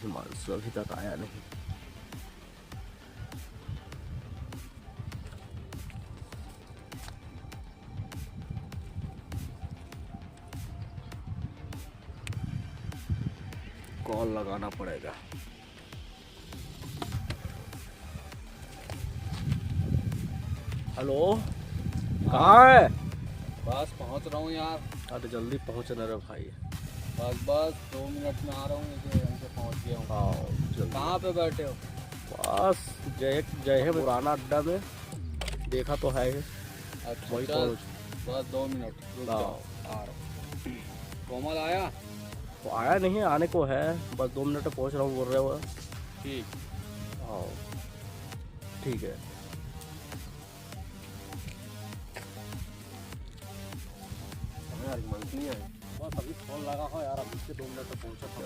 हिमांशु अभी तक आया नहीं। कॉल लगाना पड़ेगा। हेलो, कहाँ है? बस पहुंच रहा हूँ यार। अरे जल्दी पहुँचना रे भाई। बस 2 मिनट में आ रहा हूँ। मुझे पहुंच गया हूँ। आओ जल्दी। कहाँ पे बैठे हो? बस जय है पुराना अड्डा में, देखा तो है। अच्छा वही चल, बस 2 मिनट रुक आओ। जाओ, आ रहा हूँ। कोमल आया? तो आया नहीं, आने को है, बस 2 मिनट में पहुँच रहा हूँ बोल रहे हो। ठीक। आओ ठीक है। यार हिमांशु नहीं आया। बस अभी फोन लगा हो यार, अभी से 2 मिनट में पहुँचा था।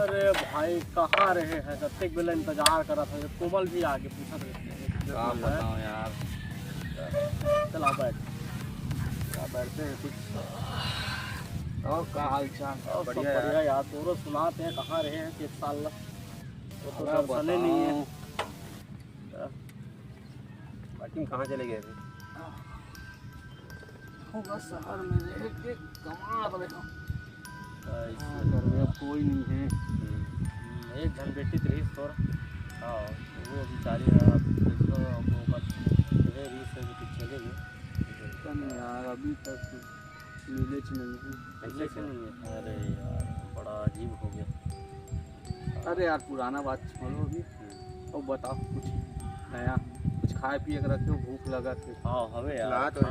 अरे भाई कहाँ रहे हैं? जब तक बेला इंतजार करा था। कोमल भी आगे पूछा था। आप बताओ यार। चला बैठ, बैठते हैं कुछ। और क्या हाल चाल? सब बढ़िया यार। दोनों सुनाते हैं कहाँ रहे हैं 1 साल वो तो दर्शने नहीं है। बाकी कहाँ चले गए थे? होगा शहर में रह के कमा रहे हो। घर में अब कोई नहीं है। एक जन बेटी रही थोड़ा। हाँ वो बेचारी चले गए। पता नहीं यार, अभी तक मिले नहीं है। ऐसे से नहीं है। अरे यार बड़ा अजीब हो गया। अरे यार पुराना बात छोड़ो अभी, और बताओ कुछ नया, कुछ खाए पिए के रखे हो, भूख लगा थे। हाँ हमें यार तो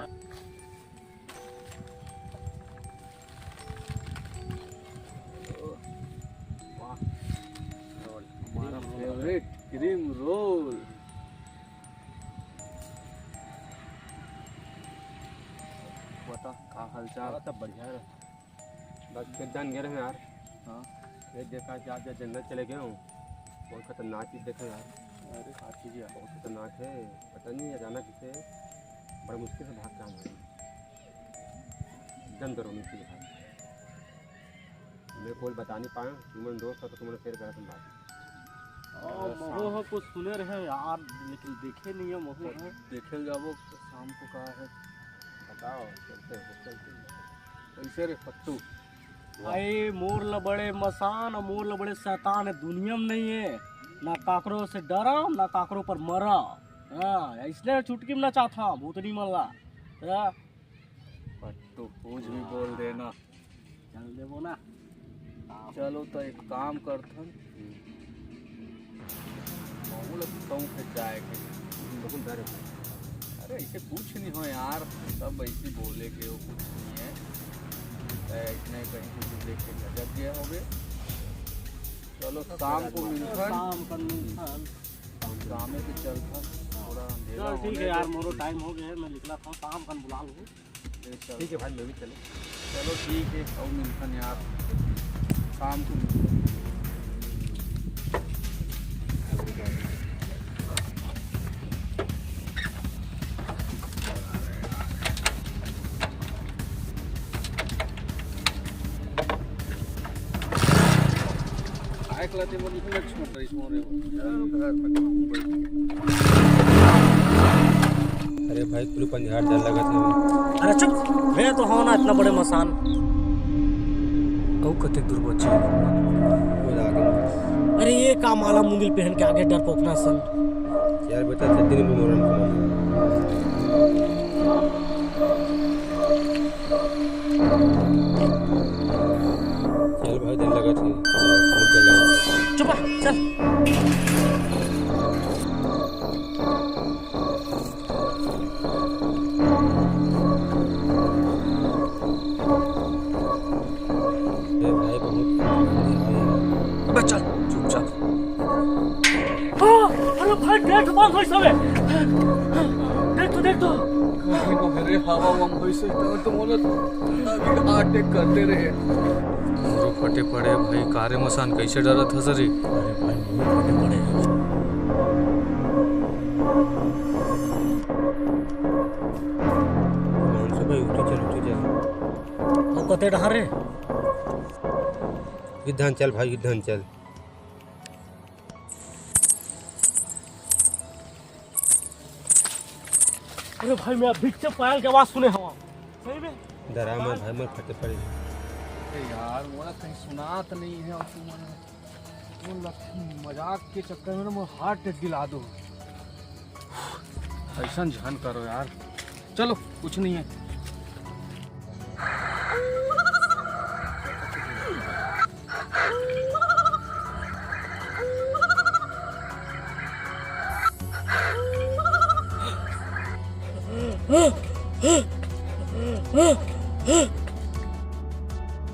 हमारा फेवरेट क्रीम रोल। बता क्या हाल चाल? सब बढ़िया है। बस किरदान गए हैं यार। हाँ ये देखा कि आप जन्नत चले गए हूँ। बहुत खतरनाक चीज़ देखे यार। अरे क्या चीज़ बहुत खतरनाक है। पता नहीं अचानक से बड़ा मुश्किल से भाग काम है। एकदम डरो मुश्किल भाग। मेरे को बता नहीं पाया। तुम्हारे दोस्त था तो तुमने शेयर करा तुम बात। मोह कुछ सुने रहे यार, लेकिन देखे नहीं है। मोह है देखे जाओ शाम को कहा है, बताओ। चलते कैसे रे फट्टू? भाई मोर लबड़े मसान और मोर लबड़े शैतान है दुनिया में नहीं है। ना काकरों से डरा ना काकरों पर मरा। हाँ इसलिए चुटकी में ना चाहता भूतनी मल्ला। फट्टू कुछ भी बोल देना। चल देवो ना। चलो तो एक काम करते हैं, जाएंगे। अरे ऐसे कुछ नहीं हो यार, सब ऐसे बोले के वो कुछ नहीं है। इतने कहीं कुछ देख के गजब गया हो गए। चलो शाम को मिलता है। शाम का मिलता शाम में तो चलता थोड़ा अंधेरा। ठीक है यार, मोरो टाइम हो गया है, मैं निकला था। शाम का बुला लूँ। ठीक है भाई, मैं भी चले। चलो ठीक है, और मिलता है यार शाम को मिलते हैं। अरे भाई कुल पंजाब डर लगा था। अरे चुप, मैं तो हो ना इतना बड़े मसान। औ कते दूर बच्चे अरे ये का माला मुंदिल पहन के आगे डर पोकना सन। यार बेटा दिन में मोरन चल भाई डर लगा था। चुप चल। चल चुपचाप। अरे भाई गेट बंद हो सबे। देख तो मेरे हवा वम वैसे तो बोलो अभी अटैक करते रहे। मोरो फटे पड़े भाई, कारे मसान कैसे डरा था सरी। अरे भाई फटे पड़े। भाई उठे चल उठे। ते डहारे विधांचल भाई विधांचल। अरे भाई मैं अभी से पायल की आवाज सुने हवा सही में डरामा भाई मत फटे पड़े। अरे यार मोला कहीं सुना तो नहीं है और तुम मजाक के चक्कर में ना मैं हार्ट अटैक दिला दो। ऐसा ध्यान करो यार। चलो कुछ नहीं है।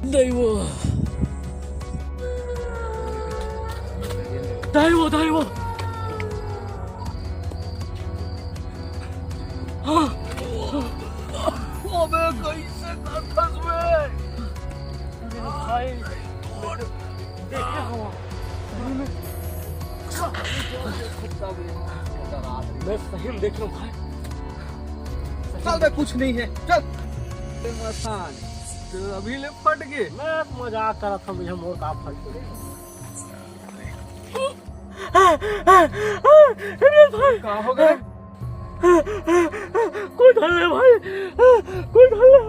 दैवो दैवो दैवो हाँ अबे कैसे फंस गए। अरे भाई देखे हवा मैं सही में देख रहा हूँ भाई। चल बे कुछ नहीं है चल। मसान तो अभी ले फट गए। मैं तो मजाक कर रहा था मुझे मोर का फट गया। कहाँ हो गए? कोई ढल है भाई कोई ढल है।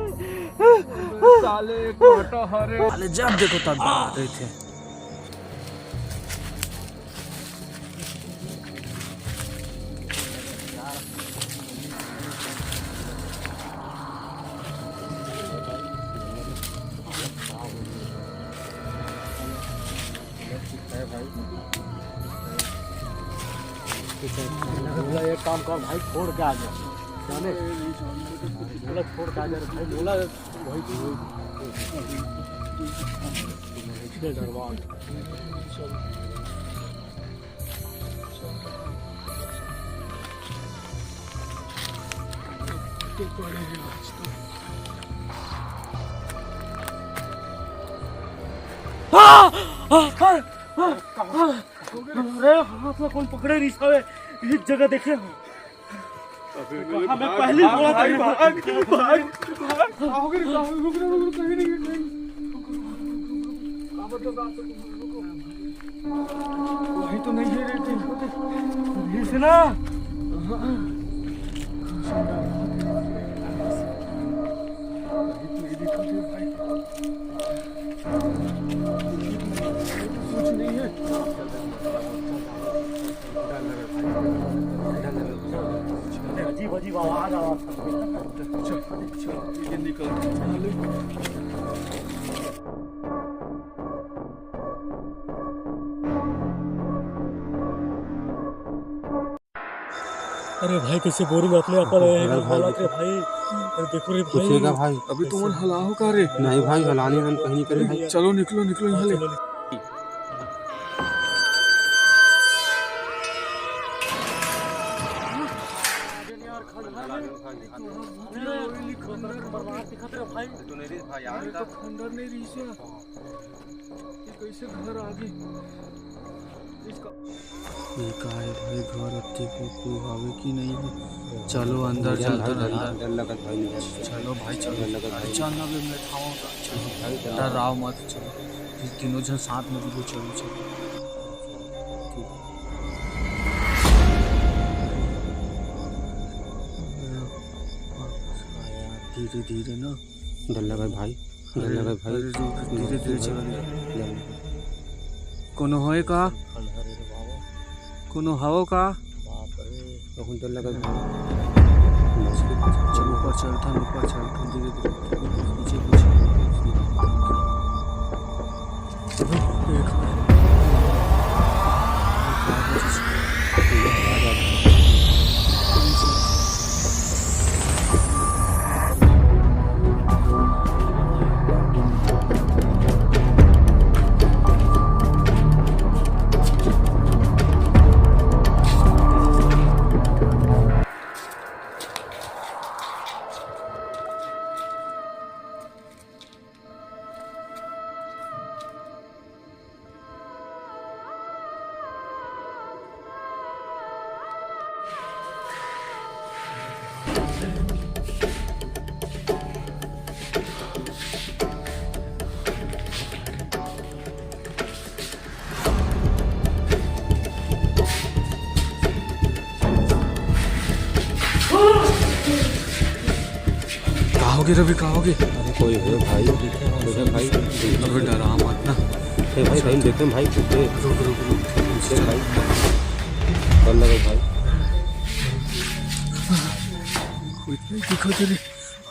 साले को हटा हरे। साले जब देखो तब डरा रहे थे। एक काम कर भाई छोड़ के आ जा जाने बोला छोड़ के आ जा भाई बोला वही इसलिए डरवा अरे हाथ में कौन पकड़े नहीं सावे इस जगह देखे हो मैं पहले बोला था वही तो नहीं है इसे ना कुछ नहीं है। अजीब अजीब आवाज आ रहा ये निकल अरे भाई कैसे बोरी में अपने अपन हालत रे भाई। अरे देखो रे भाई पूछेगा भाई अभी तुम हलाओ का रे। नहीं भाई हलाने हम कहीं नहीं करे भाई। चलो निकलो निकलो यहाँ ले। तो खंडर नहीं रही से ये कैसे घर आ गई इसका। ये का है भाई घर अत्ते को कोई भावे की नहीं है। चलो अंदर चलते अंदर। डर लगा भाई नहीं चलो भाई चलो डर लगा भाई। चल ना बे मैं खाऊंगा। चलो भाई डराओ मत चलो। इस तीनों जन साथ में भी चलो चलो। धीरे धीरे ना डर लगा भाई डर लगा भाई। धीरे धीरे चलो। कोनो होए का कोनो हवो का बहुत डर लगा भाई। चलो ऊपर चलता धीरे धीरे नीचे कुछ कहोगे रवि, कहोगे? अरे कोई है भाई, कोई है भाई। अबे डरा मत ना। ए भाई भाई देखते हैं भाई, ए रुक रुक रुक। पीछे भाई, डर लगा भाई। कोई नहीं दिखा तेरे।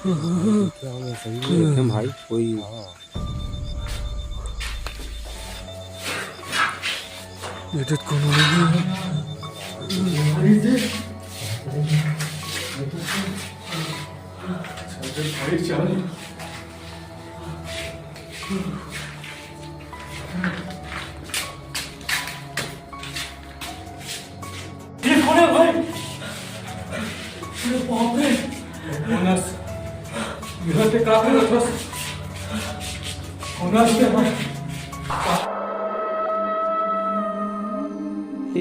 क्या हो सही में देखें भाई कोई। ये तो कोनो नहीं है। ये कौन है भाई? अरे बाप रे, होनस यहाँ पे क्या कर रहा था? होनस के भाई ए